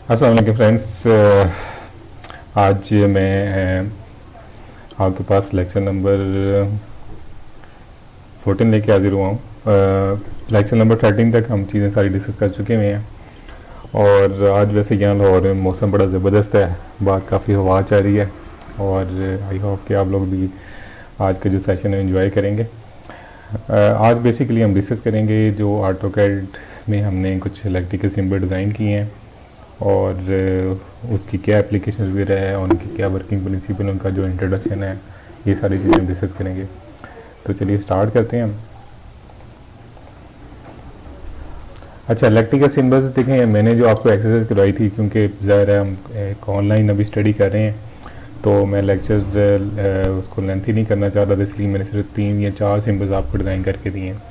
अस्सलाम वालेकुम फ्रेंड्स। आज मैं आपके पास लेक्चर नंबर 14 लेके हाजिर हुआ हूँ। लेक्चर नंबर 13 तक हम चीज़ें सारी डिस्कस कर चुके हुए हैं और आज वैसे यहाँ लाहौर में मौसम बड़ा ज़बरदस्त है, बाहर काफ़ी हवा चल रही है और आई होप कि आप लोग भी आज का जो सेशन है एंजॉय करेंगे। आज बेसिकली हम डिस्कस करेंगे जो ऑटोकैड में हमने कुछ इलेक्ट्रिकल सिंबल डिज़ाइन किए हैं और उसकी क्या एप्लीकेशन वगैरह है और उनकी क्या वर्किंग प्रिंसिपल, उनका जो इंट्रोडक्शन है, ये सारी चीज़ें हम डिस्कस करेंगे। तो चलिए स्टार्ट करते हैं हम। अच्छा, इलेक्ट्रिकल सिंबल्स देखें, मैंने जो आपको एक्सरसाइज करवाई थी, क्योंकि ज़ाहिर है हम एक ऑनलाइन अभी स्टडी कर रहे हैं तो मैं लेक्चर उसको लेंथी नहीं करना चाह रहा था, इसलिए मैंने सिर्फ 3 या 4 सिंबल्स आपको डिज़ाइन करके दिए हैं।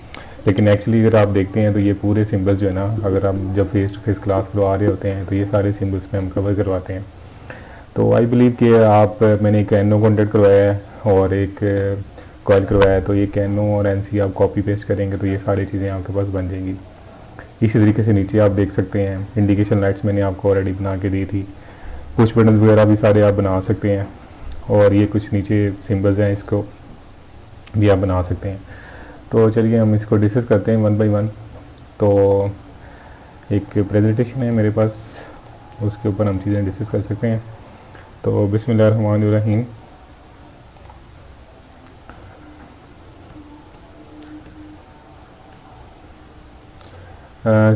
लेकिन एक्चुअली अगर आप देखते हैं तो ये पूरे सिंबल्स जो है ना, अगर आप जब फेस टू फेस क्लास करवा रहे होते हैं तो ये सारे सिंबल्स में हम कवर करवाते हैं। तो आई बिलीव कि मैंने एक एनो कॉन्टेक्ट करवाया है और एक कॉयल करवाया है, तो ये कैनो और एनसी आप कॉपी पेस्ट करेंगे तो ये सारी चीज़ें आपके पास बन जाएंगी। इसी तरीके से नीचे आप देख सकते हैं इंडिकेशन लाइट्स मैंने आपको ऑलरेडी बना के दी थी, पुश बटन वगैरह भी सारे आप बना सकते हैं और ये कुछ नीचे सिंबल्स हैं, इसको भी आप बना सकते हैं। तो चलिए हम इसको डिस्कस करते हैं वन बाय वन। तो एक प्रेजेंटेशन है मेरे पास, उसके ऊपर हम चीज़ें डिस्कस कर सकते हैं। तो बिस्मिल्लाहिर्रहमानिर्रहीम।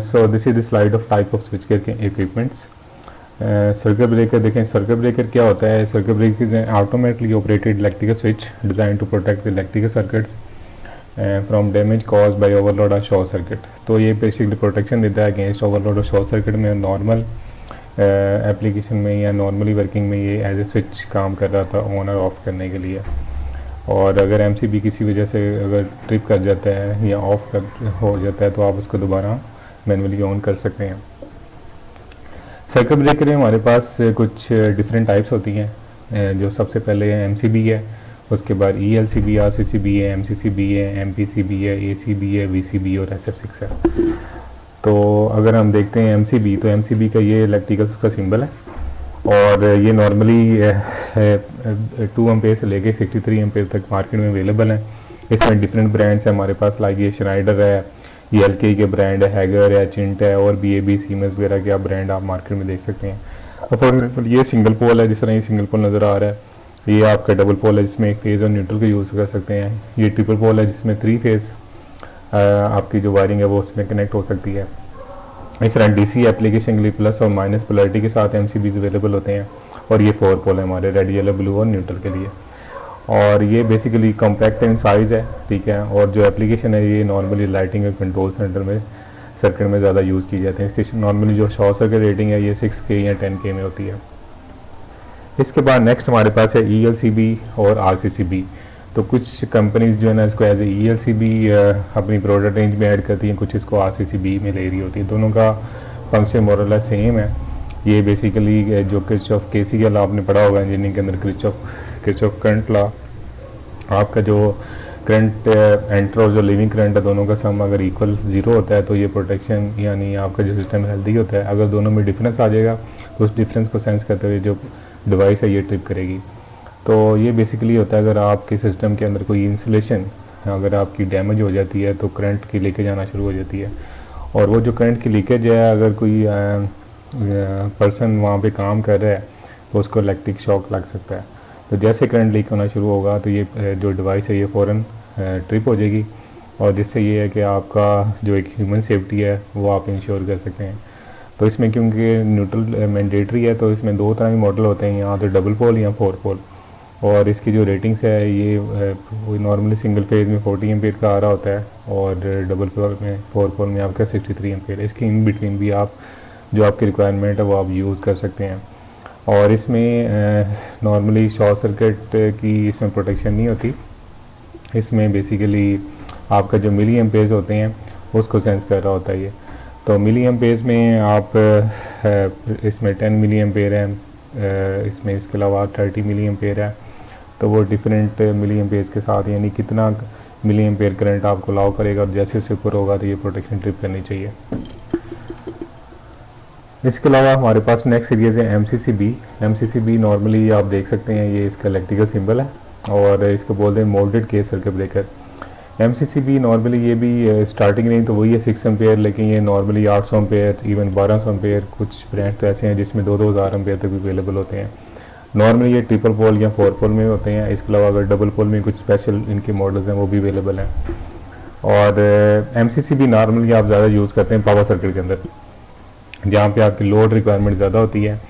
So this is the slide of type of switch gear के इक्विपमेंट्स। सर्किट ब्रेकर देखें, सर्किट ब्रेकर क्या होता है? Circuit breaker is automatically operated electrical switch design to protect the electrical circuits from damage cause by overload और short circuit. तो ये basically protection देता है अगेंस्ट ओवरलोड और शॉर्ट सर्किट में। नॉर्मल एप्लीकेशन में या नॉर्मली वर्किंग में ये एज ए स्विच काम कर रहा था ऑन और ऑफ करने के लिए, और अगर एमसीबी किसी वजह से अगर ट्रिप कर जाता है या ऑफ कर हो जाता है तो आप उसको दोबारा मैनुअली ऑन कर सकते हैं। सर्किट ब्रेकर में हमारे पास कुछ डिफरेंट टाइप्स होती हैं। जो सबसे पहले एमसीबी है, उसके बाद ईएलसीबी, आरसीसीबी है, एमसीसीबी है, एमपीसीबी है, एसीबी है, वीसीबी और एसएफ6 है। तो अगर हम देखते हैं एमसीबी, तो एमसीबी का ये इलेक्ट्रिकल का सिंबल है और ये नॉर्मली 2 एम्पेयर से लेके 63 एम्पेयर तक मार्केट में अवेलेबल है। इसमें डिफरेंट ब्रांड्स हैं हमारे पास, लाइक ये श्नाइडर है, ये एलके के ब्रांड है, हैगर है, चिंट है और बीएबी, सीमेंस वगैरह के आप ब्रांड आप मार्केट में देख सकते हैं। और फॉर एग्जाम्पल ये सिंगल पोल है, जिस तरह ये सिंगल पोल नज़र आ रहा है। ये आपका डबल पोल है जिसमें एक फेज़ और न्यूट्रल का यूज़ कर सकते हैं। ये ट्रिपल पोल है जिसमें 3 फेज़ आपकी जो वायरिंग है वो उसमें कनेक्ट हो सकती है। इस तरह डीसी एप्लीकेशन के लिए प्लस और माइनस पोलैरिटी के साथ एमसीबीज अवेलेबल होते हैं। और ये 4 पोल है हमारे, रेड, येलो, ब्लू और न्यूट्रल के लिए। और ये बेसिकली कॉम्पैक्ट इन साइज़ है, ठीक है। और जो एप्लीकेशन है ये नॉर्मली लाइटिंग और कंट्रोल सेंटर में सर्किट में ज़्यादा यूज़ की जाती है। इसकी नॉर्मली जो शॉर्ट सर्किट रेटिंग है ये 6K या 10K में होती है। इसके बाद नेक्स्ट हमारे पास है ईएलसीबी और आरसीसीबी। तो कुछ कंपनीज जो है ना इसको एज ए ईएलसीबी अपनी प्रोडक्ट रेंज में ऐड करती हैं, कुछ इसको आरसीसीबी में ले रही होती है। दोनों का फंक्शन मोरल सेम है। ये बेसिकली जो किरचॉफ केसी का लॉ आपने पढ़ा होगा इंजीनियरिंग के अंदर, किरचॉफ करंट लॉ, आपका जो करंट एंटर और जो लिविंग करंट है दोनों का सम अगर इक्वल 0 होता है तो ये प्रोटेक्शन यानी आपका जो सिस्टम हेल्दी होता है। अगर दोनों में डिफरेंस आ जाएगा तो उस डिफरेंस को सेंस करते हुए जो डिवाइस है ये ट्रिप करेगी। तो ये बेसिकली होता है अगर आपके सिस्टम के अंदर कोई इंसुलेशन अगर आपकी डैमेज हो जाती है तो करंट की लीकेज आना शुरू हो जाती है। और वो जो करंट की लीकेज है, अगर कोई पर्सन वहाँ पे काम कर रहा है तो उसको इलेक्ट्रिक शॉक लग सकता है। तो जैसे करंट लीक होना शुरू होगा तो ये जो डिवाइस है ये फ़ौरन ट्रिप हो जाएगी, और जिससे ये है कि आपका जो एक ह्यूमन सेफ्टी है वो आप इंश्योर कर सकते हैं। तो इसमें क्योंकि न्यूट्रल मैंडेटरी है तो इसमें 2 तरह के मॉडल होते हैं, यहाँ तो डबल पोल या 4 पोल। और इसकी जो रेटिंग्स है ये वो नॉर्मली सिंगल फेज़ में 40 एम्पेयर का आ रहा होता है और डबल पोल में 4 पोल में आपका 63 एम्पेयर। इसकी इन बिटवीन भी आप जो आपकी रिक्वायरमेंट है वो आप यूज़ कर सकते हैं। और इसमें नॉर्मली शॉर्ट सर्किट की इसमें प्रोटेक्शन नहीं होती। इसमें बेसिकली आपका जो मिली एम्पेयर्स होते हैं उसको सेंस कर रहा होता है ये। तो मिली एम्पेयर्स में आप इसमें 10 मिली एम्पेयर है, इसमें इसके अलावा 30 मिली एम्पेयर है। तो वो डिफरेंट मिली एम्पेयर्स के साथ यानी कितना मिली एम्पेयर करंट आपको अलाउ करेगा और जैसे उससे ऊपर होगा तो ये प्रोटेक्शन ट्रिप करनी चाहिए। इसके अलावा हमारे पास नेक्स्ट सीरीज़ है एमसीसीबी नॉर्मली आप देख सकते हैं ये इसका इलेक्ट्रिकल सिंबल है और इसको बोलते हैं moulded case circuit breaker. MCCB normally ये भी स्टार्टिंग रेंज तो वही है 6 एम्पेयर, लेकिन ये नॉर्मली 800 एम्पेयर इवन 1200 एम्पेयर, कुछ ब्रांड्स तो ऐसे हैं जिसमें 2-2000 एम्पेयर तक भी अवेलेबल होते हैं। नॉर्मली ये ट्रिपल पोल या 4 पोल में होते हैं। इसके अलावा अगर डबल पोल में कुछ स्पेशल इनके मॉडल्स हैं वो भी अवेलेबल हैं। और एमसीसीबी नॉर्मली आप ज़्यादा यूज़ करते हैं पावर सर्किट के अंदर, जहाँ पे आपकी लोड रिक्वायरमेंट ज़्यादा होती है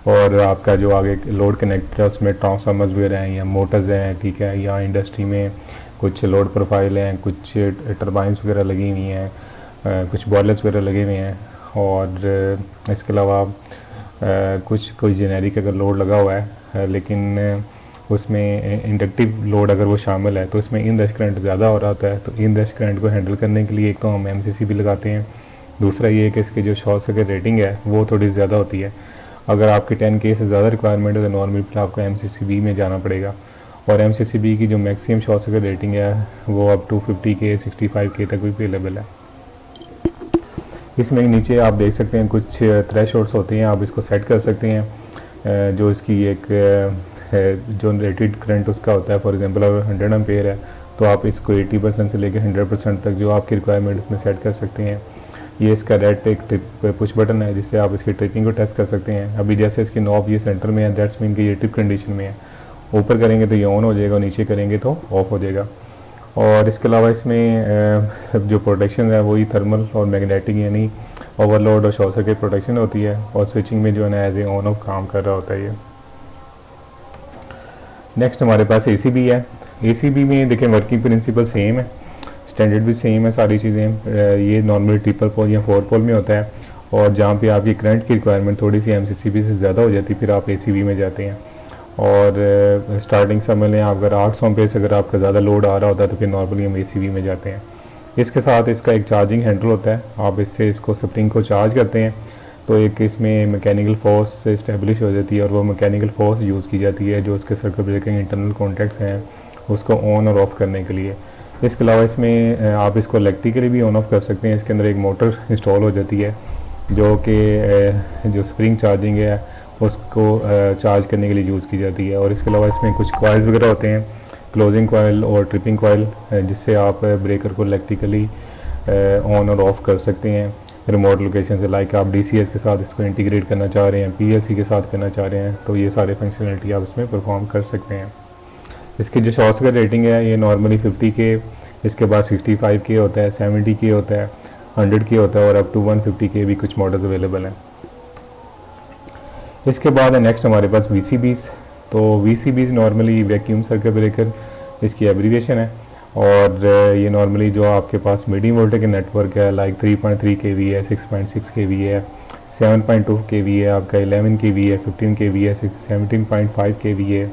और आपका जो आगे लोड कनेक्टर है उसमें ट्रांसफार्मर्स वगैरह हैं या मोटर्स हैं, ठीक है, या इंडस्ट्री में कुछ लोड प्रोफाइल हैं, कुछ टर्बाइंस वगैरह लगी हुई हैं, कुछ बॉयलर्स वगैरह लगे हुए हैं। और इसके अलावा कुछ कोई जेनेरिक अगर लोड लगा हुआ है लेकिन उसमें इंडक्टिव लोड अगर वो शामिल है तो इसमें इन रश करंट ज़्यादा हो रहा होता है। तो इन रश करंट को हैंडल करने के लिए एक तो हम एमसीसीबी लगाते हैं, दूसरा ये है कि इसकी जो शॉर्ट सर्किट रेटिंग है वो थोड़ी ज़्यादा होती है। अगर आपकी 10K से ज़्यादा रिक्वायरमेंट है तो नॉर्मली आपको एमसीसीबी में जाना पड़ेगा। और एमसीसीबी की जो मैक्सिमम शॉर्ट सर्किट रेटिंग है वो अब 250K 65K तक भी अवेलेबल है। इसमें नीचे आप देख सकते हैं कुछ थ्रेशोल्ड्स होते हैं, आप इसको सेट कर सकते हैं। जो इसकी एक जो रेटेड करंट उसका होता है, फॉर एग्जांपल अगर 100 एम्पेयर है तो आप इसको 80% से लेकर 100% तक जो आपकी रिक्वायरमेंट उसमें सेट कर सकते हैं। ये इसका रेड एक ट्रिप पुश बटन है जिससे आप इसकी ट्रिपिंग को टेस्ट कर सकते हैं। अभी जैसे इसकी नॉब ये सेंटर में है, दैट्स मीन कि ये ट्रिप कंडीशन में है। ऊपर करेंगे तो ये ऑन हो जाएगा और नीचे करेंगे तो ऑफ हो जाएगा। और इसके अलावा इसमें जो प्रोटेक्शन है वही थर्मल और मैग्नेटिक यानी ओवरलोड और शॉर्ट सर्किट प्रोटेक्शन होती है। और स्विचिंग में जो है ना एज ए ऑन ऑफ काम कर रहा होता है ये। नेक्स्ट हमारे पास एसीबी है। एसीबी में देखें वर्किंग प्रिंसिपल सेम है, स्टैंडर्ड भी सेम है, सारी चीज़ें। ये नॉर्मली ट्रिपल पोल या 4 पोल में होता है और जहाँ पे आपकी करंट की रिक्वायरमेंट थोड़ी सी एमसीसीबी से ज़्यादा हो जाती है फिर आप एसीबी में जाते हैं। और स्टार्टिंग समय में आप अगर 800 एम्पेयर से अगर आपका ज़्यादा लोड आ रहा होता है तो फिर नॉर्मली हम एसीबी में जाते हैं। इसके साथ इसका एक चार्जिंग हैंडल होता है, आप इससे इसको स्प्रिंग को चार्ज करते हैं तो एक इसमें मैकेनिकल फोर्स से इस्टेब्लिश हो जाती है और वो मैकेनिकल फोर्स यूज़ की जाती है जो उसके सर्किट ब्रेकर इंटरनल कॉन्टैक्ट्स हैं उसको ऑन और ऑफ़ करने के लिए। इसके अलावा इसमें आप इसको इलेक्ट्रिकली भी ऑन ऑफ कर सकते हैं। इसके अंदर एक मोटर इंस्टॉल हो जाती है जो कि जो स्प्रिंग चार्जिंग है उसको चार्ज करने के लिए यूज़ की जाती है। और इसके अलावा इसमें कुछ कॉइल्स वगैरह होते हैं, क्लोजिंग कॉइल और ट्रिपिंग कॉइल, जिससे आप ब्रेकर को इलेक्ट्रिकली ऑन और ऑफ़ कर सकते हैं रिमोट लोकेशन से। लाइक आप डीसीएस के साथ इसको इंटीग्रेट करना चाह रहे हैं, पीएलसी के साथ करना चाह रहे हैं तो ये सारे फंक्शनलिटी आप इसमें परफॉर्म कर सकते हैं। इसकी जो शॉर्ट सर्किट रेटिंग है ये नॉर्मली 50K, इसके बाद 65K होता है, 70K होता है, 100K होता है और अप टू 150K भी कुछ मॉडल्स अवेलेबल हैं। इसके बाद है नेक्स्ट हमारे पास VCBs। तो VCBs normally vacuum circuit breaker इसकी एब्रीविएशन है। और ये नॉर्मली जो आपके पास मीडियम वोल्टेज के नेटवर्क है लाइक 3.3 kV है, 6.6 kV है, 7.2 kV है, आपका 11 kV है, 15 kV है, 17.5 kV है,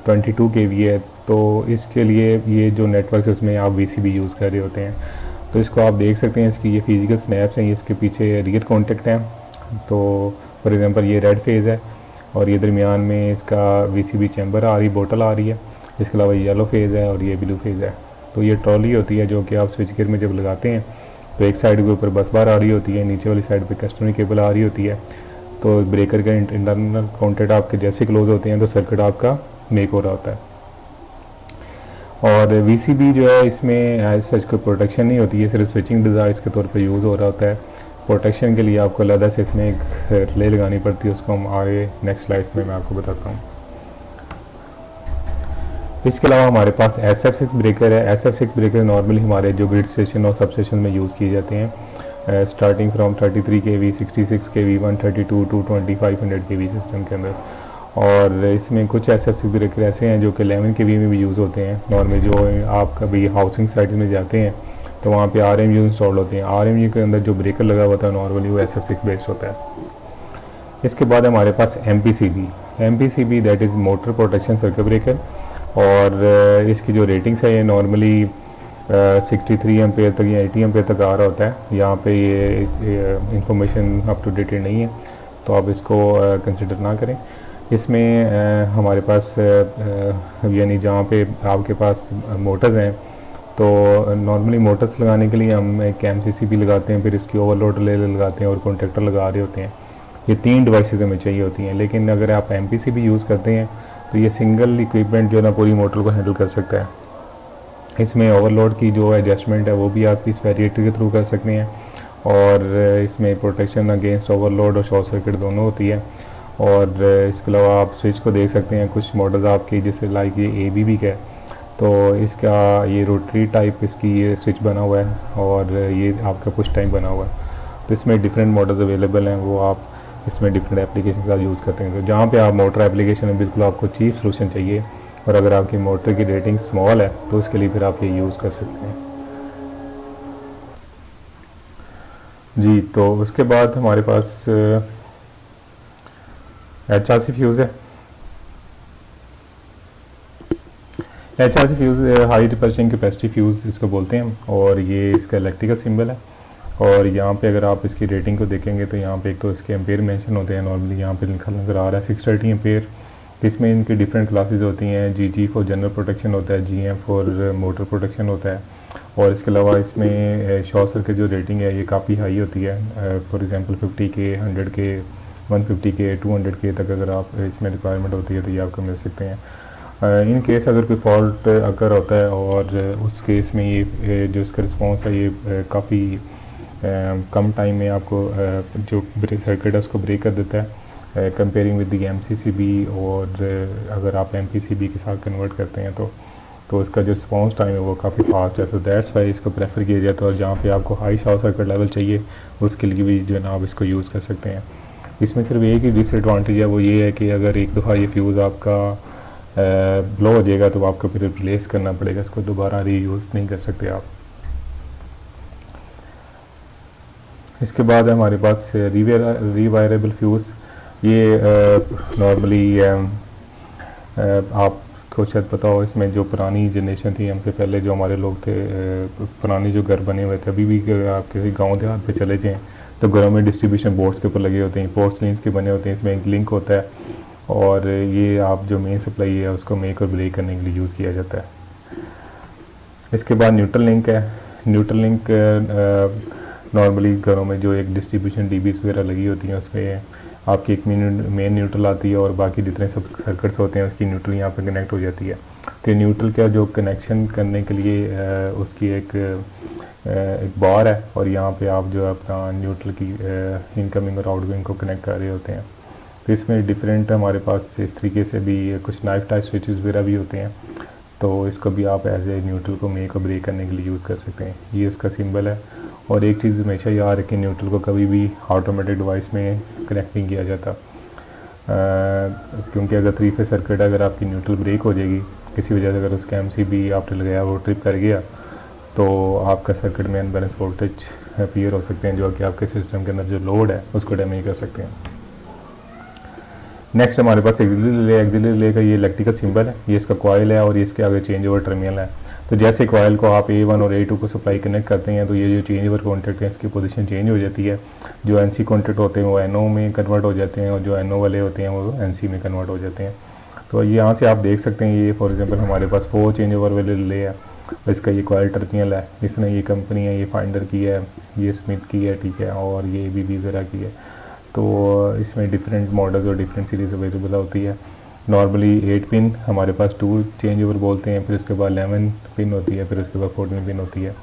22 kV है। तो इसके लिए ये जो नेटवर्क है उसमें आप VCB यूज़ कर रहे होते हैं। तो इसको आप देख सकते हैं, इसकी ये फिजिकल स्नैप्स हैं, ये इसके पीछे रियर कॉन्टेक्ट हैं। तो फॉर एग्जांपल ये रेड फेज़ है और ये दरमियान में इसका VCB चैम्बर आ रही, बोतल आ रही है। इसके अलावा येलो फेज़ है और ये ब्लू फेज़ है। तो ये ट्रॉली होती है जो कि आप स्विच गियर में जब लगाते हैं तो एक साइड के ऊपर बस बार आ रही होती है, नीचे वाली साइड पे कस्टमर केबल आ रही होती है। तो ब्रेकर का इंटरनल कॉन्टेक्ट आपके जैसे क्लोज होते हैं तो सर्किट आपका मेक हो रहा होता है। और VCB जो है इसमें एज सच कोई प्रोटेक्शन नहीं होती है, सिर्फ स्विचिंग डिवाइस के तौर पे यूज़ हो रहा होता है। प्रोटेक्शन के लिए आपको अलग से इसमें एक रिले लगानी पड़ती है, उसको हम आगे नेक्स्ट स्लाइड्स में मैं आपको बताता हूँ। इसके अलावा हमारे पास SF6 ब्रेकर है। SF6 ब्रेकर नॉर्मली हमारे जो ग्रिड स्टेशन और सब स्टेशन में यूज़ किए जाते हैं, starting from 33 kV, 66 kV, 132 to 2500 kV system के अंदर। और इसमें कुछ SF6 ब्रेकर ऐसे हैं जो कि 11 kV में भी यूज़ होते हैं। नॉर्मली जो आप कभी हाउसिंग साइट में जाते हैं तो वहाँ पे RMU इंस्टॉल होते हैं। RMU के अंदर जो ब्रेकर लगा हुआ था नॉर्मली वो SF6 बेस्ड होता है। इसके बाद हमारे पास MPCB that is motor protection circuit breaker. और इसकी जो रेटिंग्स है ये नॉर्मली 63 एम्पेयर तक या 80 एम्पेयर तक आ रहा होता है। यहाँ पे ये इंफॉर्मेशन अप टू डेटेड नहीं है तो आप इसको कंसिडर ना करें। इसमें हमारे पास यानी जहाँ पे आपके पास मोटर्स हैं तो नॉर्मली मोटर्स लगाने के लिए हम एक MCCB लगाते हैं, फिर इसकी ओवरलोड रिले लगाते हैं और कॉन्टेक्टर लगा रहे होते हैं। ये 3 डिवाइसेस हमें चाहिए होती हैं। लेकिन अगर आप MPCB यूज़ करते हैं तो ये सिंगल इक्विपमेंट जो है ना पूरी मोटर को हैंडल कर सकता है। इसमें ओवरलोड की जो एडजस्टमेंट है वो भी आप इस वेरिएटर के थ्रू कर सकते हैं, और इसमें प्रोटेक्शन अगेंस्ट ओवरलोड और शॉर्ट सर्किट दोनों होती है। और इसके अलावा आप स्विच को देख सकते हैं, कुछ मॉडल्स आपके जैसे लाइक ये ABB का है, तो इसका ये रोटरी टाइप इसकी ये स्विच बना हुआ है, और ये आपका पुश टाइम बना हुआ है। तो इसमें डिफरेंट मॉडल्स अवेलेबल हैं, वो आप इसमें डिफरेंट एप्लीकेशन के साथ यूज़ करते हैं। तो जहाँ पे आप मोटर एप्लीकेशन में बिल्कुल आपको चीप सोल्यूशन चाहिए, और अगर आपकी मोटर की रेटिंग स्मॉल है तो उसके लिए फिर आप ये यूज़ कर सकते हैं जी। तो उसके बाद हमारे पास HRC फ्यूज़ है। HRC fuse high repulsion capacity fuse इसको बोलते हैं, और ये इसका इलेक्ट्रिकल सिंबल है। और यहाँ पे अगर आप इसकी रेटिंग को देखेंगे तो यहाँ पे एक तो इसके एम्पेयर मेंशन होते हैं, नॉर्मली यहाँ पे लिखा नज़र आ रहा है 630 एम्पेयर। इसमें इनकी डिफरेंट क्लासेस होती हैं, GG फॉर जनरल प्रोटेक्शन होता है, GM फॉर मोटर प्रोटेक्शन होता है, और इसके अलावा इसमें शॉर्ट सर्किट जो रेटिंग है ये काफ़ी हाई होती है। For example 50K, 100K, 150K, 200K तक अगर आप इसमें रिक्वायरमेंट होती है तो ये आपको मिल सकते हैं। इन केस अगर कोई फॉल्ट अगर होता है और उस केस में ये जो इसका रिस्पॉन्स है ये काफ़ी कम टाइम में आपको जो सर्किट है उसको ब्रेक कर देता है, कंपेयरिंग विद दी MCCB। और अगर आप MPCB के साथ कन्वर्ट करते हैं तो इसका जो रिस्पॉन्स टाइम है वो काफ़ी फास्ट है। सो दैट्स वाई इसको प्रेफर किया जाता है। और जहाँ पे आपको हाई शॉर्ट सर्किट लेवल चाहिए उसके लिए भी जो है ना आप इसको यूज़ कर सकते हैं। इसमें सिर्फ एक ही डिसएडवांटेज है, वो ये है कि अगर एक दफ़ा ये फ्यूज़ आपका ब्लो हो जाएगा तो आपको फिर रिप्लेस करना पड़ेगा, इसको दोबारा रीयूज़ नहीं कर सकते आप। इसके बाद हमारे पास रीवायरेबल फ्यूज़। ये नॉर्मली आपको शायद पता हो, इसमें जो पुरानी जनरेशन थी हमसे पहले जो हमारे लोग थे, पुराने जो घर बने हुए थे, अभी भी आप किसी गांव देहात पे चले जाएँ तो घरों में डिस्ट्रीब्यूशन बोर्ड्स के ऊपर लगे होते हैं, पोर्सलिन्स के बने होते हैं, इसमें एक लिंक होता है, और ये आप जो मेन सप्लाई है उसको मेक और ब्रेक करने के लिए यूज़ किया जाता है। इसके बाद न्यूट्रल लिंक है। न्यूट्रल लिंक नॉर्मली घरों में जो एक डिस्ट्रीब्यूशन DBs वगैरह लगी होती हैं उसमें आपकी एक मेन न्यूट्रल आती है, और बाकी जितने सब सर्किट्स होते हैं उसकी न्यूट्रल यहाँ पे कनेक्ट हो जाती है। तो न्यूट्रल का जो कनेक्शन करने के लिए उसकी एक बार है, और यहाँ पे आप जो अपना न्यूट्रल की इनकमिंग और आउटगोइंग को कनेक्ट कर रहे होते हैं। तो इसमें डिफरेंट हमारे पास इस तरीके से भी कुछ नाइफ टाइप स्विचेस वगैरह भी होते हैं, तो इसको भी आप एज ए न्यूट्रल को मेक और ब्रेक करने के लिए यूज़ कर सकते हैं। ये इसका सिंबल है। और एक चीज़ हमेशा याद रखें, न्यूट्रल को कभी भी ऑटोमेटिक डिवाइस में कनेक्ट नहीं किया जाता, क्योंकि अगर 3 फेज सर्किट अगर आपकी न्यूट्रल ब्रेक हो जाएगी किसी वजह से, अगर उसका MCB आपने लगाया वो ट्रिप कर गया तो आपका सर्किट में अनबैलेंस वोल्टेज अपीयर हो सकते हैं, जो कि आपके सिस्टम के अंदर जो लोड है उसको डैमेज कर सकते हैं। नेक्स्ट हमारे पास एक्सिलरी रिले का ये इलेक्ट्रिकल सिंबल है, ये इसका कॉइल है और ये इसके आगे चेंज ओवर टर्मिनल है। तो जैसे कॉइल को आप A1 और A2 को सप्लाई कनेक्ट करते हैं तो ये जो चेंज ओवर कॉन्टैक्ट है इसकी पोजीशन चेंज हो जाती है। जो NC कॉन्टैक्ट होते हैं वो NO में कन्वर्ट हो जाते हैं, और जो NO वाले होते हैं वो NC में कन्वर्ट हो जाते हैं। तो यहाँ से आप देख सकते हैं, ये फॉर एग्जाम्पल हमारे पास 4 चेंज ओवर वाले रिले है, इसका ये कॉइल टर्मिनल है, इसने ये कंपनी है, ये फाइंडर की है, ये स्मिथ की है, ठीक है, और ये ABB वगैरह की है। तो इसमें डिफरेंट मॉडल्स और डिफरेंट सीरीज़ अवेलेबल होती है। नॉर्मली 8 पिन हमारे पास 2 चेंज ओवर बोलते हैं, फिर उसके बाद 11 पिन होती है, फिर उसके बाद 14 पिन होती है।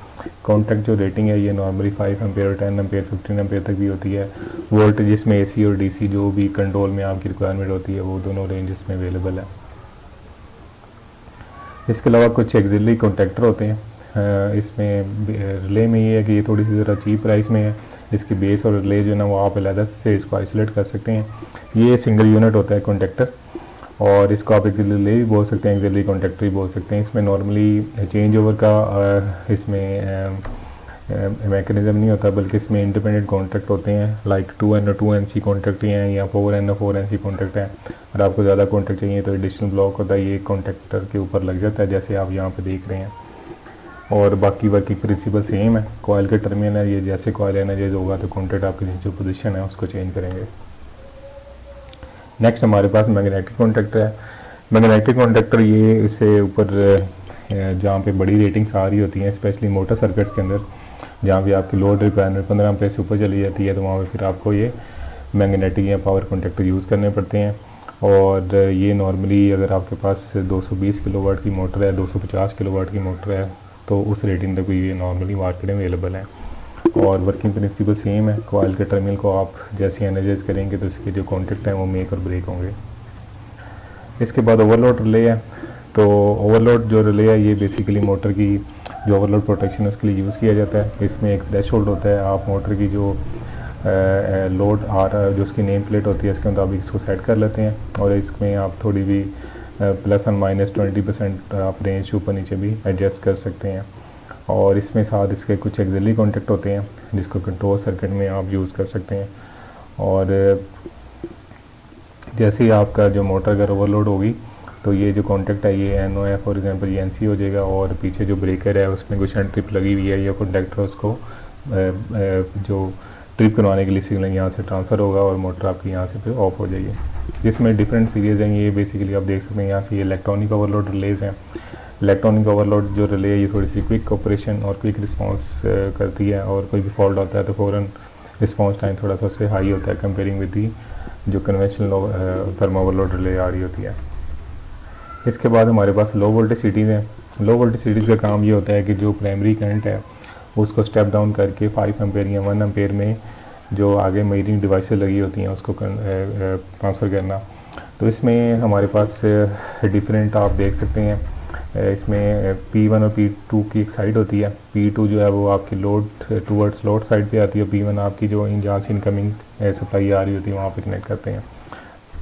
कॉन्टैक्ट जो रेटिंग है ये नॉर्मली 5 एम्पेयर, 10 एम्पेयर, 15 एम्पेयर तक भी होती है। वोल्टेज इसमें AC और DC जो भी कंट्रोल में आपकी रिक्वायरमेंट होती है वो दोनों रेंजेस में अवेलेबल है। इसके अलावा कुछ एक्सिलरी कॉन्टैक्टर होते हैं। इसमें रिले में ये है कि ये थोड़ी सी ज़रा चीप प्राइस में है। इसकी बेस और रिले जो है ना वो आप अलग से इसको आइसोलेट कर सकते हैं। ये सिंगल यूनिट होता है कॉन्टैक्टर, और इसको आप एक्सिलरी रिले भी बोल सकते हैं, एक्सिलरी कॉन्टैक्टर भी बोल सकते हैं। इसमें नॉर्मली चेंज ओवर का इसमें मैकेनिज़्म नहीं होता, बल्कि इसमें इंडिपेंडेंट कॉन्टैक्ट होते हैं, लाइक 2N और 2NC कॉन्टैक्ट हैं या 4N और 4NC कॉन्टैक्ट हैं। और आपको ज़्यादा कॉन्टैक्ट चाहिए तो एडिशनल ब्लॉक होता है, ये कॉन्टैक्टर के ऊपर लग जाता है जैसे आप यहाँ पे देख रहे हैं। और बाकी वर्किंग प्रिंसिपल सेम है। कॉइल के टर्मिनल है, ये जैसे कॉइल एनर्जाइज होगा तो कॉन्टैक्ट आपकी जो पोजीशन है उसको चेंज करेंगे। नेक्स्ट हमारे पास मैग्नेटिक कॉन्टैक्टर है। मैग्नेटिक कॉन्टैक्टर ये इससे ऊपर जहाँ पे बड़ी रेटिंग्स आ रही होती हैं, स्पेशली मोटर सर्किट्स के अंदर, जहाँ भी आपकी लोड रिक्वायरमेंट 15 एम्पीयर से ऊपर चली जाती है, तो वहाँ पे फिर आपको ये मैग्नेटिक या पावर कॉन्टैक्टर यूज़ करने पड़ते हैं। और ये नॉर्मली अगर आपके पास 220 किलोवाट की मोटर है, 250 किलोवाट की मोटर है, तो उस रेटिंग तक ये नॉर्मली मार्केट में अवेलेबल है। और वर्किंग प्रिंसिपल सेम है, कॉइल के टर्मिनल को आप जैसे एनर्जाइज करेंगे तो इसके जो कॉन्टैक्ट हैं वो मेक और ब्रेक होंगे। इसके बाद ओवरलोड रिले है। तो ओवरलोड जो रिले है ये बेसिकली मोटर की जो ओवरलोड प्रोटेक्शन है उसके लिए यूज़ किया जाता है। इसमें एक थ्रेशोल्ड होता है, आप मोटर की जो लोड आ रहा है, जो उसकी नेम प्लेट होती है, इसके मुताबिक इसको सेट कर लेते हैं। और इसमें आप थोड़ी भी प्लस एंड माइनस 20% आप रेंज ऊपर नीचे भी एडजस्ट कर सकते हैं। और इसमें साथ इसके कुछ एक्सिलरी कॉन्टैक्ट होते हैं जिसको कंट्रोल सर्किट में आप यूज़ कर सकते हैं। और जैसे ही आपका जो मोटर अगर ओवरलोड होगी तो ये जो कॉन्टैक्ट है ये NO है, फॉर एग्जांपल ये NC हो जाएगा, और पीछे जो ब्रेकर है उसमें कुछ ट्रिप लगी हुई है या कॉन्टैक्टर उसको जो ट्रिप करवाने के लिए सिग्नल यहाँ से ट्रांसफ़र होगा और मोटर आपकी यहाँ से फिर ऑफ हो जाएगी। इसमें डिफरेंट सीरीज़ हैं, ये बेसिकली आप देख सकते हैं यहाँ से ये इलेक्ट्रॉनिक ओवरलोड रिलेज़ हैं। इलेक्ट्रॉनिक ओवरलोड जो रिले है ये थोड़ी सी क्विक ऑपरेशन और क्विक रिस्पांस करती है, और कोई भी फॉल्ट होता है तो फ़ौरन रिस्पांस टाइम थोड़ा सा उससे हाई होता है कंपेयरिंग विद दी जो कन्वेंशनल थर्मो ओवरलोड रिले आ रही होती है। इसके बाद हमारे पास लो वोल्टेज सिटीज़ हैं। लो वोल्टेज सिटीज़ का काम ये होता है कि जो प्राइमरी करंट है उसको स्टेप डाउन करके 5 एम्पेयर या 1 एम्पेयर में जो आगे मेजरिंग डिवाइसेस लगी होती हैं उसको ट्रांसफ़र करना। तो इसमें हमारे पास डिफरेंट आप देख सकते हैं, इसमें P1 और P2 की एक साइड होती है। P2 जो है वो आपकी लोड टूवर्ड्स लोड साइड पे आती है, P1 आपकी जो जहाँ से इनकमिंग सप्लाई आ रही होती है वहाँ पे कनेक्ट करते हैं।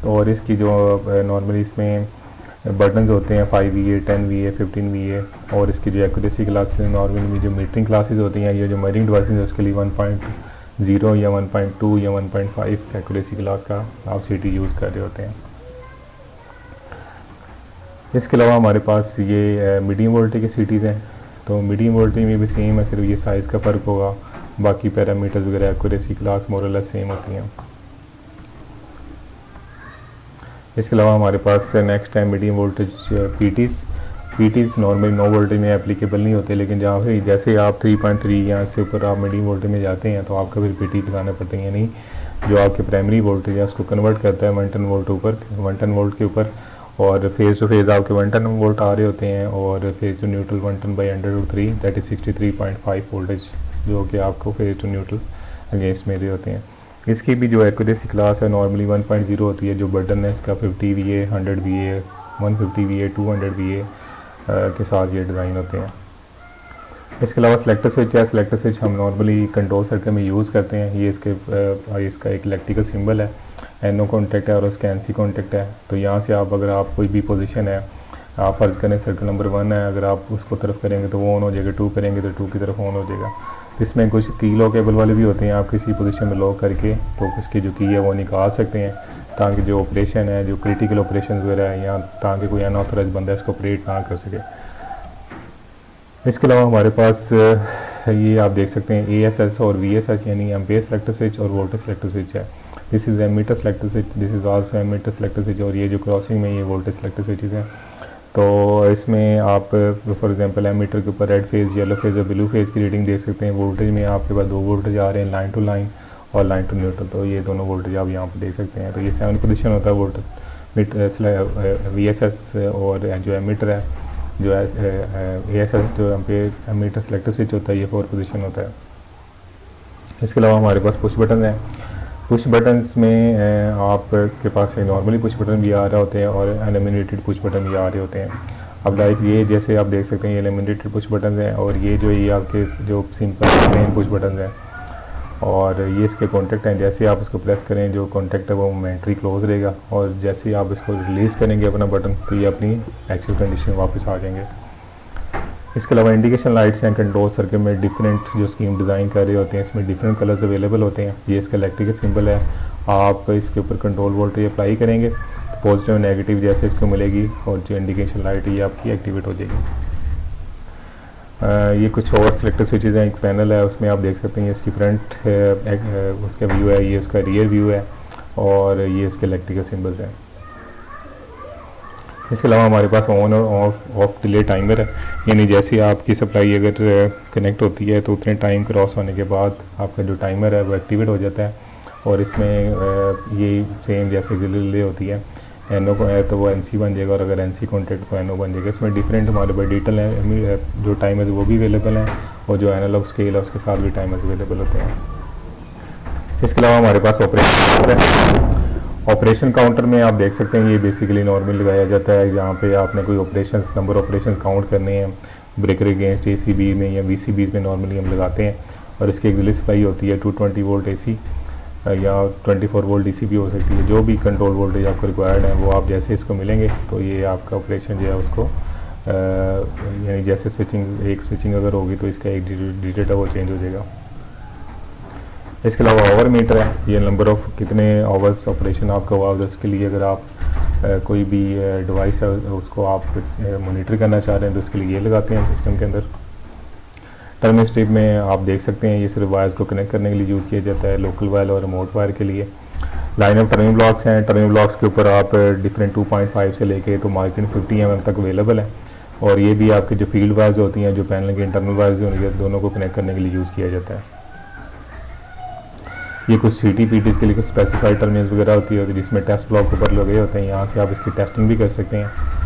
तो और इसकी जो नॉर्मली इसमें बटन्स होते हैं 5 VA, 10 VA, 15 VA, और इसकी जो एक्यूरेसी क्लासेस नॉर्मली जो मीटरिंग क्लासेस होती हैं, ये जो मेजरिंग डिवाइसेस है उसके लिए 1.0 या 1.2 या 1.5 एक्यूरेसी क्लास का आप सिटी यूज़ कर रहे होते हैं। इसके अलावा हमारे पास ये मीडियम वोल्टेज की सिटीज़ हैं। तो मीडियम वोल्टेज में भी सेम है, सिर्फ ये साइज़ का फ़र्क होगा, बाकी पैरामीटर्स वगैरह एक्यूरेसी क्लास मोरलेस सेम होती हैं। इसके अलावा हमारे पास नेक्स्ट है medium voltage PTs normally no voltage में एप्लीकेबल नहीं होते, लेकिन जहाँ पे जैसे आप 3.3 या से ऊपर आप मीडियम वोल्टेज में जाते हैं तो आपका फिर पीटी लगाना पड़ते हैं, यानी जो आपके प्राइमरी वोल्टेज है उसको कन्वर्ट करता है 110 वोल्ट के ऊपर, और फेज़ टू फेज़ आपके 110 वोल्ट आ रहे होते हैं, और phase two neutral 110/√3 that is 63.5 voltage जो कि आपको फेज़ टू न्यूट्रल अगेंस्ट में दे होते हैं। इसकी भी जो एक्यूरेसी क्लास है नॉर्मली 1.0 होती है। जो बटन है इसका 50 VA, 100 VA, 150 VA, 200 VA के साथ ये डिज़ाइन होते हैं। इसके अलावा सेलेक्टर स्विच है। सेलेक्टर स्विच हम नॉर्मली कंट्रोल सर्किट में यूज़ करते हैं। ये इसका एक इलेक्ट्रिकल सिंबल है, NO कॉन्टैक्ट है और उसका NC कॉन्टैक्ट है। तो यहाँ से आप अगर आप कोई भी पोजीशन है, आप फ़र्ज़ करें सर्किट नंबर 1 है, अगर आप उसको तरफ करेंगे तो वो ऑन हो जाएगा, 2 करेंगे तो 2 की तरफ ऑन हो जाएगा। इसमें कुछ की लॉकेबल वाले भी होते हैं, आप किसी पोजीशन में लॉक करके तो उसकी जो की है वो निकाल सकते हैं, ताकि जो ऑपरेशन है, जो क्रिटिकल ऑपरेशन वगैरह है, या ताकि कोई अनऑथराइज बंदा इसको ऑपरेट ना कर सके। इसके अलावा हमारे पास ये आप देख सकते हैं ASS और VSS यानी एम्पेयर सेलेक्टर स्विच और वोल्टेज सेलेक्टर स्विच है। This is ammeter selector switch, this is also ammeter selector switch, और ये जो क्रॉसिंग में ये वोल्टेज सेलेक्टर स्विचेस हैं। तो इसमें आप फॉर एग्जांपल एमीटर के ऊपर रेड फेज़, येलो फेज़ और ब्लू फेज़ की रीडिंग देख सकते हैं। वोल्टेज में आपके पास 2 वोल्टेज आ रहे हैं, लाइन टू लाइन और लाइन टू न्यूट्रल, तो ये दोनों वोल्टेज आप यहाँ पर देख सकते हैं। तो ये 7 पोजीशन होता है वोल्टेज VSS, और जो एमीटर है जो ASS जो एमीटर सेलेक्टर स्विच होता है ये 4 पोजीशन होता है। इसके अलावा हमारे पास पुश बटन है। पुश बटन्स में आपके पास नॉर्मली पुश बटन भी आ रहे होते हैं और एलिमिनेटेड पुश बटन भी आ रहे होते हैं। अब लाइक ये जैसे आप देख सकते हैं ये एलिमिनेटेड पुश बटन हैं, और ये आपके जो सिंपल प्लेन पुश बटन हैं, और ये इसके कॉन्टैक्ट हैं। जैसे आप इसको प्रेस करें जो कॉन्टैक्ट है वो मोमेंटरी क्लोज रहेगा, और जैसे ही आप इसको रिलीज़ करेंगे अपना बटन तो ये अपनी एक्चुअल कंडीशन वापस आ जाएंगे। इसके अलावा इंडिकेशन लाइट्स हैं। कंट्रोल सर्किट में डिफरेंट जो स्कीम डिज़ाइन कर रहे होते हैं इसमें डिफरेंट कलर्स अवेलेबल होते हैं। ये इसका इलेक्ट्रिकल सिंबल है, आप इसके ऊपर कंट्रोल वोल्टेज अप्लाई करेंगे तो पॉजिटिव नेगेटिव जैसे इसको मिलेगी, और जो इंडिकेशन लाइट है ये आपकी एक्टिवेट हो जाएगी। ये कुछ और सेलेक्टर स्विचेस हैं। एक पैनल है उसमें आप देख सकते हैं इसकी फ्रंट उसका व्यू है, ये उसका रियर व्यू है, और ये इसके इलेक्ट्रिकल सिंबल्स हैं। इसके अलावा हमारे पास ऑन और ऑफ डिले टाइमर है, यानी जैसे आपकी सप्लाई अगर कनेक्ट होती है तो उतने टाइम क्रॉस होने के बाद आपका जो टाइमर है वो एक्टिवेट हो जाता है। और इसमें ये सेम जैसे डिले होती है, एनओ को है तो वो एनसी बन जाएगा, और अगर एनसी कॉन्टेक्ट तो एनओ बन जाएगा। इसमें डिफरेंट हमारे पास डिजिटल जो टाइमर्स वो भी अवेलेबल हैं, और जो एनालॉग स्केल है उसके साथ भी टाइमर्स अवेलेबल होते हैं। इसके अलावा हमारे पास ऑपरेशन है। ऑपरेशन काउंटर में आप देख सकते हैं ये बेसिकली नॉर्मल लगाया जाता है, जहाँ पे आपने कोई ऑपरेशंस नंबर ऑपरेशंस काउंट करने हैं ब्रेकर अगेंस्ट एसीबी में या वीसीबी में नॉर्मली हम लगाते हैं। और इसकी एक रिलीज सप्लाई होती है 220 वोल्ट एसी या 24 वोल्ट डीसी भी हो सकती है। जो भी कंट्रोल वोल्टेज आपको रिक्वायर्ड है वो आप जैसे इसको मिलेंगे तो ये आपका ऑपरेशन जो है उसको यानी जैसे एक स्विचिंग अगर होगी तो इसका एक डिजिट है वो चेंज हो जाएगा। इसके अलावा आवर मीटर है, ये नंबर ऑफ कितने आवर्स ऑपरेशन आपका हुआ है उसके लिए अगर आप कोई भी डिवाइस है उसको आप मॉनिटर करना चाह रहे हैं तो उसके लिए ये लगाते हैं सिस्टम के अंदर। टर्मिनल स्ट्रिप में आप देख सकते हैं ये सिर्फ वायर्स को कनेक्ट करने के लिए यूज़ किया जाता है, लोकल वायर और रिमोट वायर के लिए। लाइन ऑफ टर्मिनल ब्लॉक्स हैं, टर्मिनल ब्लॉक्स के ऊपर आप डिफरेंट 2.5 से लेके तो मार्केट 50 mm तक अवेलेबल है। और ये भी आपके जो फील्ड वायर्स होती हैं, जो पैनल के इंटरनल वायर्स होंगे, दोनों को कनेक्ट करने के लिए यूज़ किया जाता है। ये कुछ सीटी पीटीज़ के लिए कुछ स्पेसिफाइड टर्मिनल्स वगैरह होती है जिसमें टेस्ट ब्लॉक ऊपर लगे होते हैं, यहाँ से आप इसकी टेस्टिंग भी कर सकते हैं।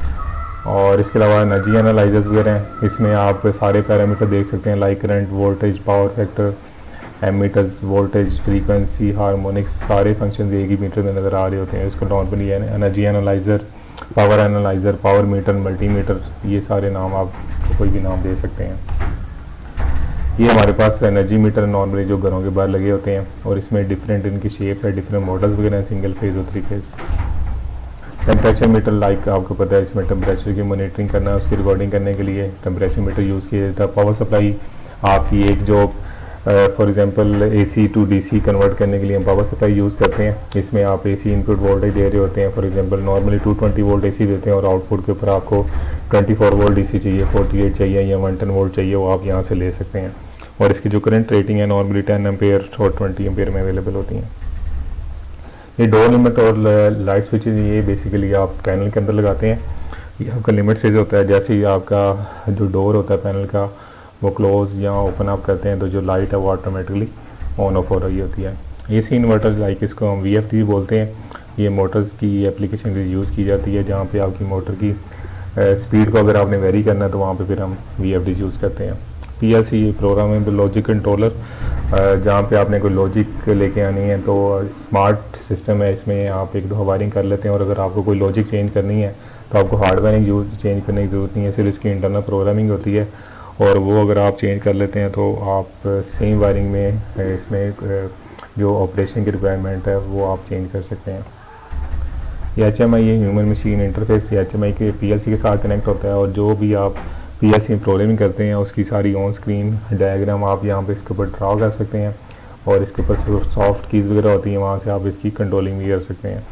और इसके अलावा एनर्जी एनालाइजर्स वगैरह हैं, इसमें आप सारे पैरामीटर देख सकते हैं like current, voltage, power factor, ammeters, voltage, frequency, harmonics, सारे फंक्शन एक ही मीटर में नज़र आ रहे होते हैं। इसको normally energy analyser, power analyser, power meter, multimeter, ये सारे नाम आप इसको कोई भी नाम दे सकते हैं। ये हमारे पास एनर्जी मीटर नॉर्मली जो घरों के बाहर लगे होते हैं, और इसमें डिफरेंट इनकी शेप है, डिफरेंट मॉडल्स वगैरह हैं, सिंगल फेज और 3 फेज। टेम्परेचर मीटर लाइक आपको पता है इसमें टेम्परेचर की मॉनिटरिंग करना है, उसकी रिकॉर्डिंग करने के लिए टेम्परेचर मीटर यूज़ किया जाता है। पावर सप्लाई आपकी एक जो for example AC to DC convert करने के लिए हम पावर सप्लाई यूज़ करते हैं, इसमें आप एसी इनपुट वोल्टेज दे रहे होते हैं। For example normally 220 volt AC देते हैं और आउटपुट के ऊपर आपको 24 वोल्ट डीसी चाहिए, 48 चाहिए या 110 वोल्ट चाहिए, वो आप यहाँ से ले सकते हैं। और इसकी जो करंट रेटिंग है नॉर्मली 10 एम्पेयर और 20 एम्पेयर में अवेलेबल होती हैं। ये डोर लिमिट और लाइट स्विचेज ये बेसिकली आप पैनल के अंदर लगाते हैं। ये आपका लिमिट स्विच होता है, जैसे ही आपका जो डोर होता है पैनल का वो क्लोज या ओपन अप करते हैं तो जो लाइट है वो ऑटोमेटिकली ऑन ऑफ हो रही होती है। एसी इन्वर्टर लाइक इसको हम वीएफडी बोलते हैं, ये मोटर्स की एप्लीकेशन यूज़ की जाती है जहाँ पे आपकी मोटर की स्पीड को अगर आपने वेरी करना है तो वहाँ पे फिर हम वीएफडी यूज़ करते हैं। पीएलसी प्रोग्रामेबल लॉजिक कंट्रोलर, जहाँ पे आपने कोई लॉजिक लेके आनी है तो स्मार्ट सिस्टम है, इसमें आप एक दो वायरिंग कर लेते हैं और अगर आपको कोई लॉजिक चेंज करनी है तो आपको हार्डवेयरिंग चेंज करने की ज़रूरत नहीं है, सिर्फ इसकी इंटरनल प्रोग्रामिंग होती है और वो अगर आप चेंज कर लेते हैं तो आप सेम वायरिंग में इसमें जो ऑपरेशन की रिक्वायरमेंट है वो आप चेंज कर सकते हैं। ये HMI ये ह्यूमन मशीन इंटरफेस HMI के PLC के साथ कनेक्ट होता है और जो भी आप PLC में प्रोग्रामिंग करते हैं उसकी सारी ऑन स्क्रीन डायग्राम आप यहाँ पे इसके ऊपर ड्रा कर सकते हैं और इसके ऊपर सॉफ्ट कीज़ वगैरह होती हैं, वहाँ से आप इसकी कंट्रोलिंग भी कर सकते हैं।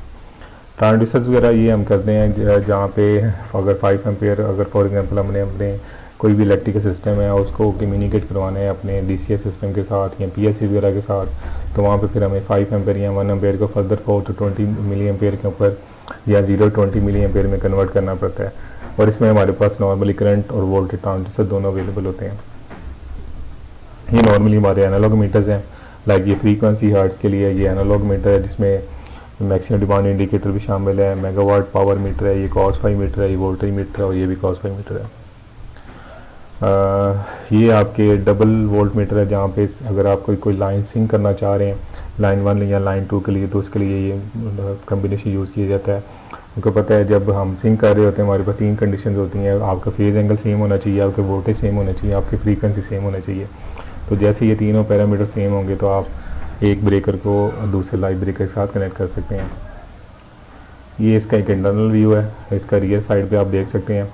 ट्रांसड्यूसर्स वगैरह ये हम करते हैं जहाँ पे अगर 5 एम्पेयर अगर फॉर एग्जांपल हमने अपने कोई भी इलेक्ट्रिकल सिस्टम है उसको कम्युनिकेट करवाना है अपने DCS सिस्टम के साथ या PLC वगैरह के साथ, तो वहाँ पे फिर हमें 5 एम्पेयर या 1 एम्पेयर को फर्दर 4 to 20 मिली एम्पेयर के ऊपर या 0 to 20 मिली एम्पेयर में कन्वर्ट करना पड़ता है। और इसमें हमारे पास नॉर्मली करंट और वोल्टेज ट्रांसड्यूसर दोनों अवेलेबल होते हैं। ये नॉर्मली हमारे एनालॉग मीटर्स हैं, लाइक ये फ्रीक्वेंसी हर्ट्ज के लिए ये एनालॉग मीटर है जिसमें मैक्सिमम डिमांड इंडिकेटर भी शामिल है, मेगावाट पावर मीटर है, ये cos5 मीटर है, ये वोल्टेज मीटर है और ये भी cos5 मीटर है। ये आपके डबल वोल्ट मीटर है जहाँ पे अगर आप कोई लाइन सिंक करना चाह रहे हैं लाइन 1 या लाइन 2 के लिए तो उसके लिए ये कम्बिनेशन यूज़ किया जाता है। आपको पता है जब हम सिंक कर रहे होते हैं हमारे पास 3 कंडीशंस होती हैं, आपका फेज एंगल सेम होना चाहिए, आपके वोल्टेज सेम होना चाहिए, आपकी फ्रीक्वेंसी सेम होना चाहिए। तो जैसे ये तीनों पैरामीटर सेम होंगे तो आप एक ब्रेकर को दूसरे लाइव ब्रेकर के साथ कनेक्ट कर सकते हैं। ये इसका एक इंटरनल व्यू है, इसका रियर साइड पे आप देख सकते हैं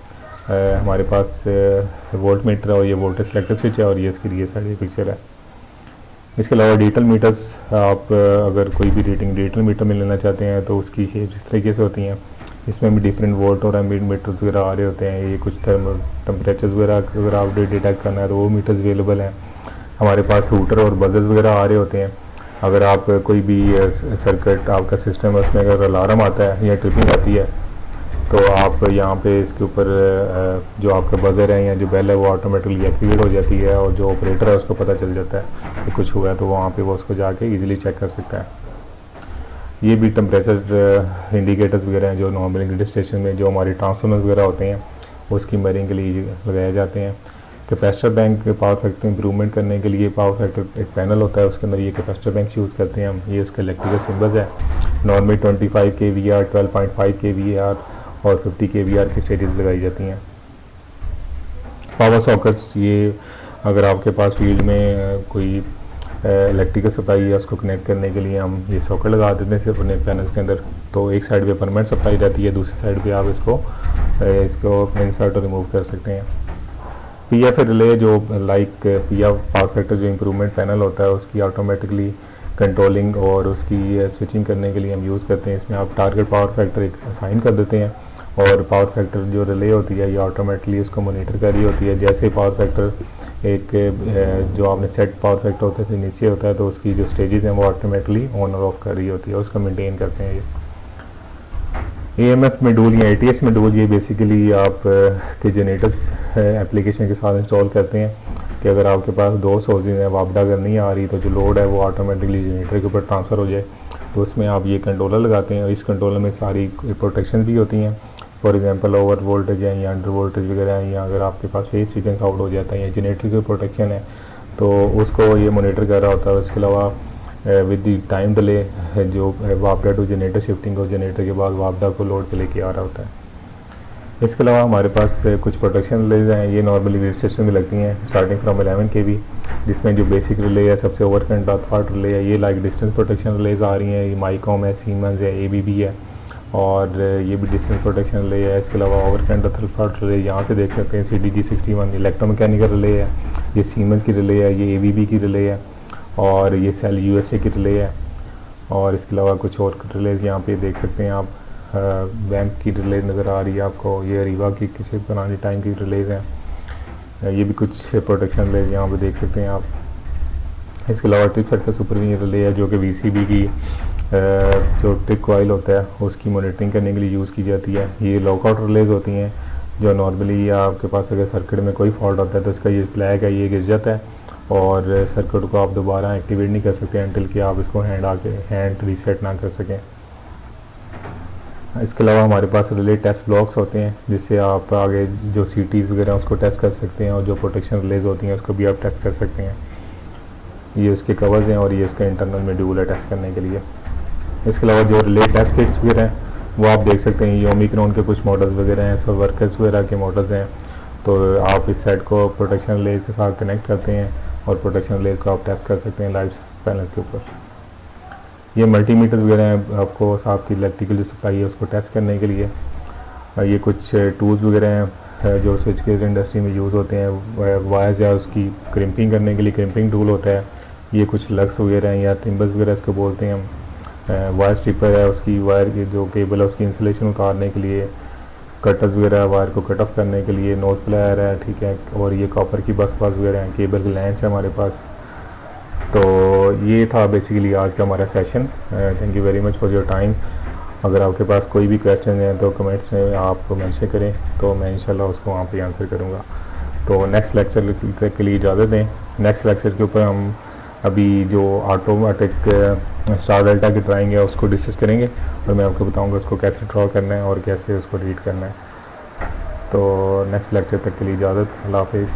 हमारे पास वोल्ट मीटर है और ये वोल्टेज सेलेक्टर स्विच है और ये इसकी रियर साइड ये पिक्चर है। इसके अलावा डिजिटल मीटर्स आप अगर कोई भी डिजिटल मीटर में लेना चाहते हैं तो उसकी शेप इस तरीके से होती हैं, इसमें भी डिफरेंट वोल्ट और एम्बिएंट मीटर्स वगैरह आ रहे होते हैं। ये कुछ थर्मल टेम्परेचर्स वगैरह अगर आप डिटेक्ट करना है तो वो मीटर्स अवेलेबल हैं। हमारे पास रूटर और बजर्स वगैरह आ रहे होते हैं। अगर आप कोई भी सर्किट आपका सिस्टम है उसमें अगर अलार्म आता है या ट्रिपिंग आती है तो आप यहाँ पे इसके ऊपर जो आपका बजर है या जो बेल है वो ऑटोमेटिकली एक्टिवेट हो जाती है, और जो ऑपरेटर है उसको पता चल जाता है कि कुछ हुआ है, तो वहाँ पे वो उसको जाके इजीली चेक कर सकता है। ये भी टेम्परेचर इंडिकेटर्स वगैरह हैं जो नॉर्मली ग्रिड स्टेशन में जो हमारे ट्रांसफार्मर वगैरह होते हैं उसकी मरीन के लिए लगाए जाते हैं। Capacitor bank power factor improvement करने के लिए पावर फैक्टर एक पैनल होता है, उसके अंदर ये कैपेसिटर बैंक यूज़ करते हैं हम। ये उसका इलेक्ट्रिकल सिम्बल्स है। नॉर्मली 25 kVAR, 12.5 kVAR और 50 kVAR की स्टेजेस लगाई जाती हैं। पावर सॉकेट्स, ये अगर आपके पास फील्ड में कोई इलेक्ट्रिकल सप्लाई है उसको कनेक्ट करने के लिए हम ये सॉकेट लगा देते हैं सिर्फ अपने पैनल्स के अंदर। तो एक साइड पे परमानेंट सप्लाई रहती है, दूसरी साइड पे आप इसको इंसर्ट और रिमूव कर सकते हैं। PF रिले जो लाइक PF पावर फैक्टर जो इंप्रूवमेंट पैनल होता है उसकी ऑटोमेटिकली कंट्रोलिंग और उसकी स्विचिंग करने के लिए हम यूज़ करते हैं। इसमें आप टारगेट पावर फैक्टर एक असाइन कर देते हैं और पावर फैक्टर जो रिले होती है ये ऑटोमेटिकली उसको मोनीटर कर रही होती है। जैसे पावर फैक्टर एक जो आपने सेट पावर फैक्टर होता है नीचे होता है तो उसकी जो स्टेजेस हैं वो ऑटोमेटिकली ऑन और ऑफ कर रही होती है, उसको मेंटेन करते हैं। ये AMF मॉड्यूल या ATS मॉड्यूल ये बेसिकली आप के जनरेटर्स एप्लीकेशन के साथ इंस्टॉल करते हैं कि अगर आपके पास 2 सोर्सेज हैं, वापडा अगर नहीं आ रही तो जो लोड है वो ऑटोमेटिकली जनरेटर के ऊपर ट्रांसफ़र हो जाए, तो उसमें आप ये कंट्रोलर लगाते हैं। और इस कंट्रोलर में सारी प्रोटेक्शन भी होती हैं। फॉर एग्जांपल ओवर वोल्टेज है या अंडर वोल्टेज वगैरह है, या अगर आपके पास फेज सीक्वेंस आउट हो जाता है या जनरेटर की प्रोटेक्शन है तो उसको ये मॉनिटर कर रहा होता है। इसके अलावा विद द टाइम डिले जो वापडा टू जनरेटर शिफ्टिंग हो, जनरेटर के बाद वापडा को लोड पे लेके आ रहा होता है। इसके अलावा हमारे पास कुछ प्रोटेक्शन रिलेज हैं, ये नॉर्मली ग्रिड सिस्टम में लगती हैं स्टार्टिंग फ्रॉम 11 kV, जिसमें जो बेसिक रिले है सबसे ओवर करंट फॉल्ट रिले है, ये लाइक डिस्टेंस प्रोटेक्शन रिलेज आ रही हैं। ये माइकॉम है, सीमेंस है, ABB है और ये भी डिस्टेंस प्रोटेक्शन रिले है। इसके अलावा ओवर करंट फॉल्ट रिले यहाँ से देख सकते हैं CDG61 इलेक्ट्रोमैकेनिकल रिले है, ये सीमेंस की रिले है, ये ABB की रिले है और ये सेल USA की रिले है। और इसके अलावा कुछ और रिलेज यहाँ पे देख सकते हैं आप, बैंक की रिले नज़र आ रही है आपको, ये रीवा की किसी पुरानी टाइम की रिलेज हैं। ये भी कुछ प्रोटेक्शन रिलेज यहाँ पे देख सकते हैं आप। इसके अलावा ट्रिप सर्कल सुपरवीनियर रिले है जो कि VCB की जो ट्रिप कॉइल होता है उसकी मॉनिटरिंग करने के लिए यूज़ की जाती है। ये लॉकआउट रिलेज होती हैं जो नॉर्मली आपके पास अगर सर्किट में कोई फॉल्ट होता है तो इसका ये फ्लैग है, ये गिर जाता है और सर्किट को आप दोबारा एक्टिवेट नहीं कर सकते अनटिल कि आप इसको हैंड रीसेट ना कर सकें। इसके अलावा हमारे पास रिले टेस्ट ब्लॉक्स होते हैं जिससे आप आगे जो CTs वगैरह उसको टेस्ट कर सकते हैं और जो प्रोटेक्शन रिलेज होती हैं उसको भी आप टेस्ट कर सकते हैं। ये उसके कवर्स हैं और ये इसका इंटरनल मॉड्यूल है टेस्ट करने के लिए। इसके अलावा जो रिले टेस्ट किट्स वगैरह हैं वो आप देख सकते हैं, ये ओमिक्रॉन के कुछ मॉडल्स वगैरह हैं, सब वर्कर्स वगैरह के मॉडल्स हैं। तो आप इस सेट को प्रोटेक्शन रिलेज के साथ कनेक्ट करते हैं और प्रोटेक्शन रिलेज को आप टेस्ट कर सकते हैं लाइव पैनल के ऊपर। ये मल्टीमीटर वगैरह हैं आपको आपकी इलेक्ट्रिकल जो सप्लाई है उसको टेस्ट करने के लिए। ये कुछ टूल्स वगैरह हैं जो स्विच गेयर इंडस्ट्री में यूज़ होते हैं। वायर्स या उसकी क्रिम्पिंग करने के लिए क्रिम्पिंग टूल होता है। ये कुछ लग्स वगैरह हैं या टिम्बर्स वगैरह इसको बोलते हैं हम। वायर स्ट्रिपर है, उसकी वायर की जो केबल है उसकी इंसुलेशन उतारने के लिए। कटर्स वगैरह वायर को कट ऑफ करने के लिए। नोज प्लायर है, ठीक है। और ये कॉपर की बस वगैरह हैं, केबल की लाइन्स है हमारे पास। तो ये था बेसिकली आज का हमारा session. Thank you very much for your time. अगर आपके पास कोई भी क्वेश्चन है तो कमेंट्स में आप मेंशन करें तो मैं इंशाल्लाह उसको वहाँ पे आंसर करूँगा। तो नेक्स्ट लेक्चर के लिए इजाज़त दें। नेक्स्ट लेक्चर के ऊपर हम अभी जो ऑटोमेटिक स्टार डेल्टा की ड्राइंग है उसको डिस्कस करेंगे और मैं आपको बताऊँगा उसको कैसे ड्रॉ करना है और कैसे उसको रीड करना है। तो नेक्स्ट लेक्चर तक के लिए इजाज़त। अल्लाह हाफिज़।